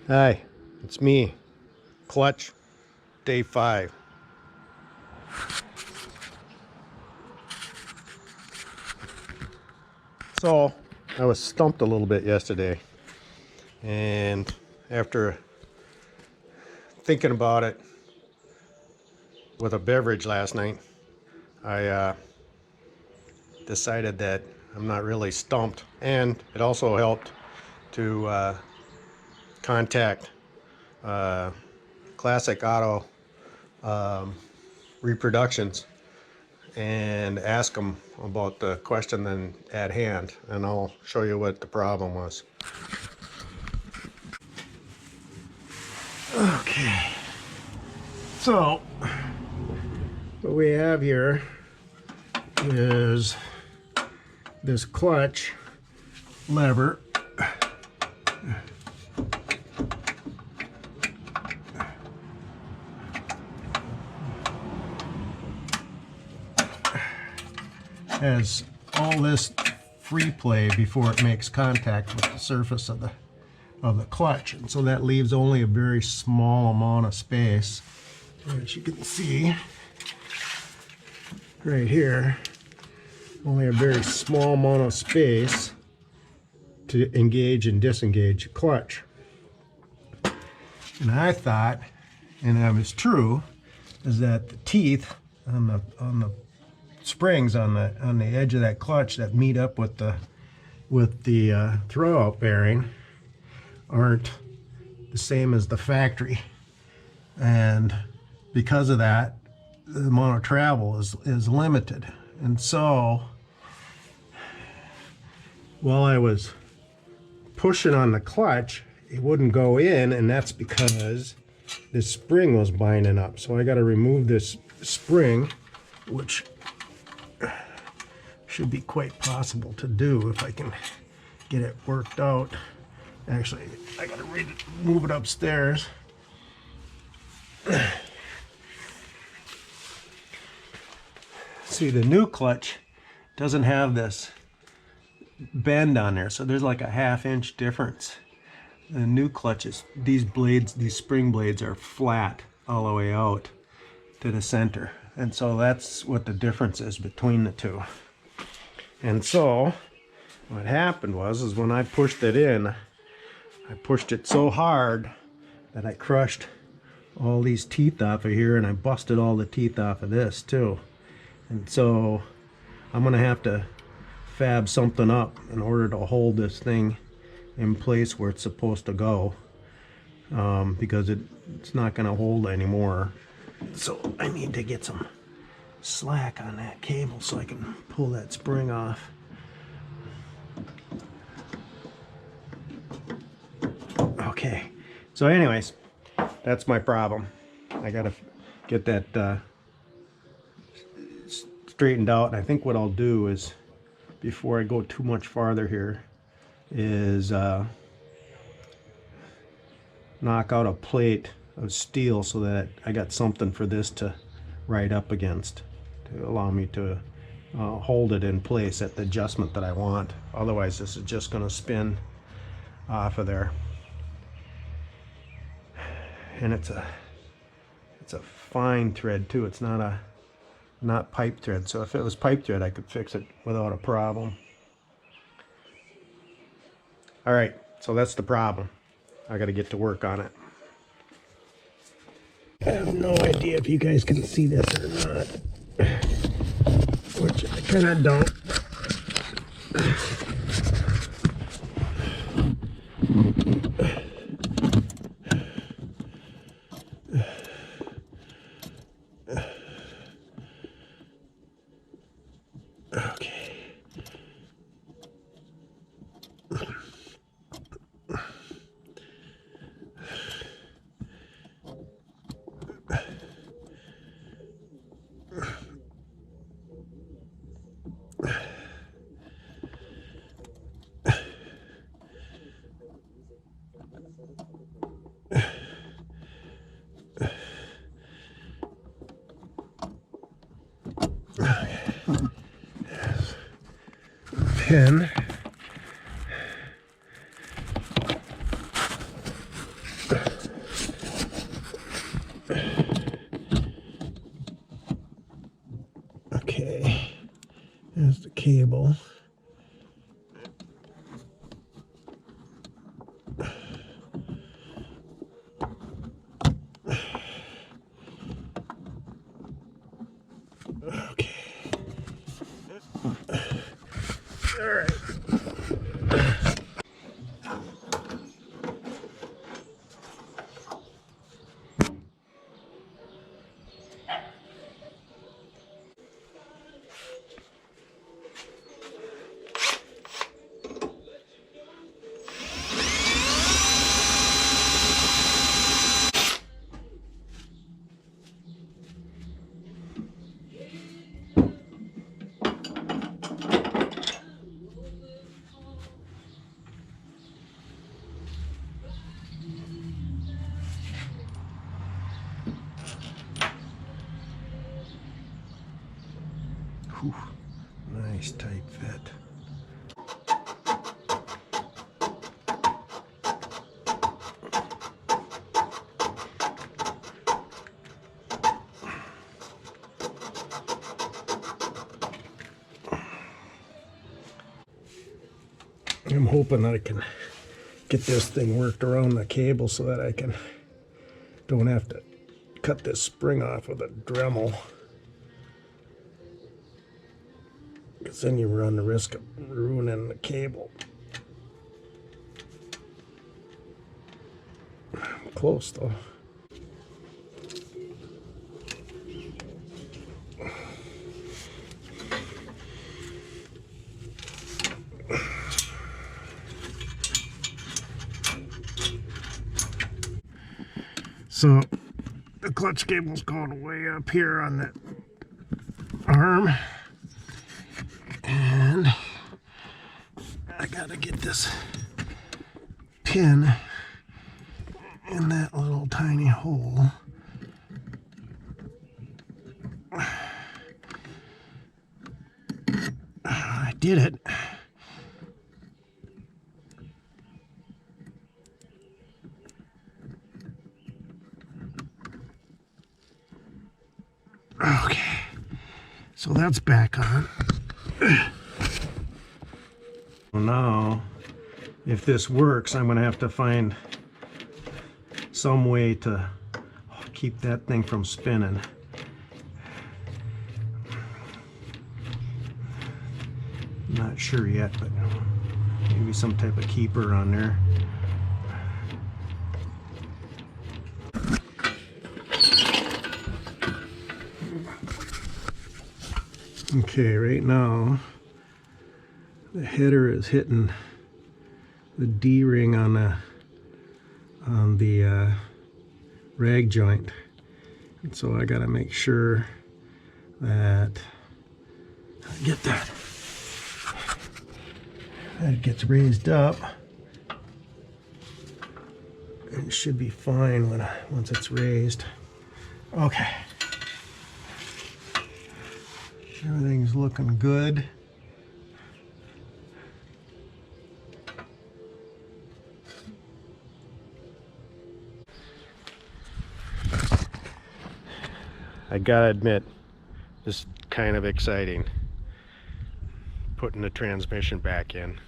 Hi, it's me, Clutch, day 5. So, I was stumped a little bit yesterday, and after thinking about it with a beverage last night, I decided that I'm not really stumped, and it also helped to contact Classic Auto Reproductions and ask them about the question then at hand, and I'll show you what the problem was. Okay, so what we have here is this clutch lever. Has all this free play before it makes contact with the surface of the clutch, and so that leaves only a very small amount of space. As you can see right here, only a very small amount of space to engage and disengage the clutch. And I thought, and that was true, is that the teeth on the springs on the edge of that clutch that meet up with the throwout bearing aren't the same as the factory, and because of that, the amount of travel is limited. And so while I was pushing on the clutch, it wouldn't go in, and that's because this spring was binding up. So I got to remove this spring, which should be quite possible to do if I can get it worked out. Actually, I gotta move it upstairs. See, the new clutch doesn't have this bend on there, so there's like a 1/2 inch difference. The new clutches, these spring blades are flat all the way out to the center, and so that's what the difference is between the two. And so what happened was when I pushed it in, I pushed it so hard that I crushed all these teeth off of here, and I busted all the teeth off of this too. And so I'm gonna have to fab something up in order to hold this thing in place where it's supposed to go, because it's not gonna hold anymore. So I need to get some slack on that cable so I can pull that spring off. Okay, so anyways, that's my problem. I gotta get that straightened out. And I think what I'll do is, before I go too much farther here, is knock out a plate of steel so that I got something for this to ride up against, to allow me to hold it in place at the adjustment that I want. Otherwise this is just going to spin off of there. And it's a fine thread too. It's not pipe thread. So if it was pipe thread, I could fix it without a problem. All right, so that's the problem. I got to get to work on it. I have no idea if you guys can see this or not, which I kind of don't. Okay. Pin. cable. Okay. All right. Whew. Nice tight fit. I'm hoping I can get this thing worked around the cable so that I don't have to cut this spring off with a Dremel. Because then you run the risk of ruining the cable. I'm close though. So the clutch cable's going way up here on that arm, and I gotta get this pin in that little tiny hole. I did it. Okay, so that's back on. Now, if this works, I'm going to have to find some way to keep that thing from spinning. Not sure yet, but maybe some type of keeper on there. Okay, right now the header is hitting the D-ring on the rag joint, and so I got to make sure that I get that it gets raised up. It should be fine once it's raised. Okay. Everything's looking good. I gotta admit, this is kind of exciting, putting the transmission back in.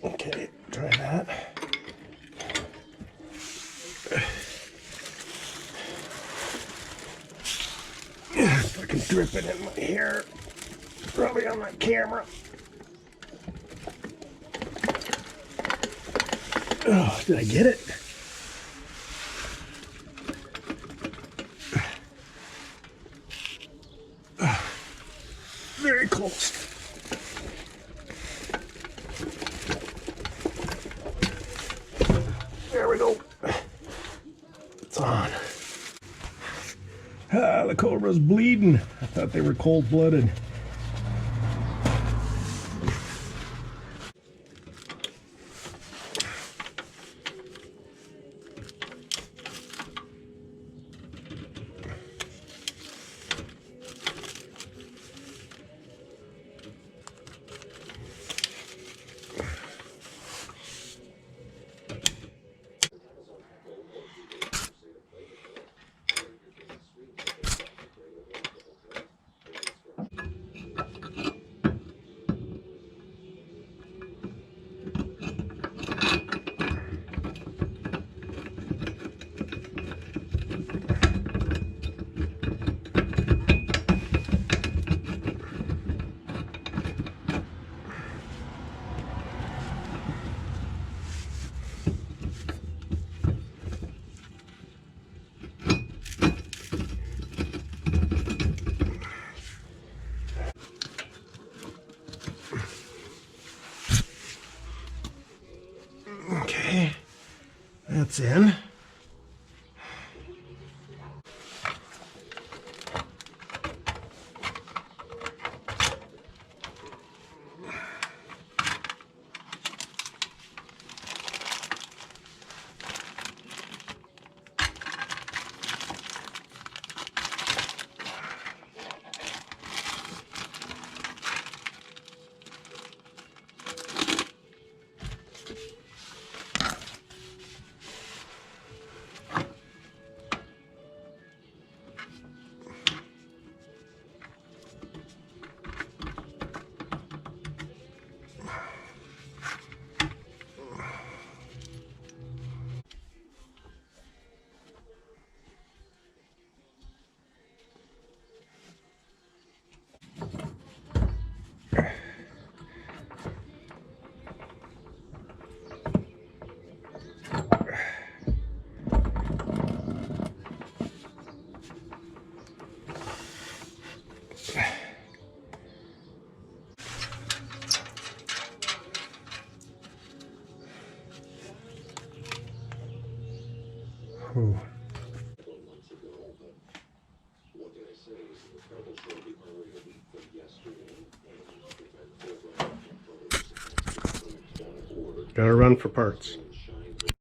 Okay, try that. If I can drip it in my hair, probably on my camera. Oh, did I get it? Very close. There we go. It's on. the Cobra's bleeding. I thought they were cold-blooded. Okay, that's in. Ooh. Gotta run for parts.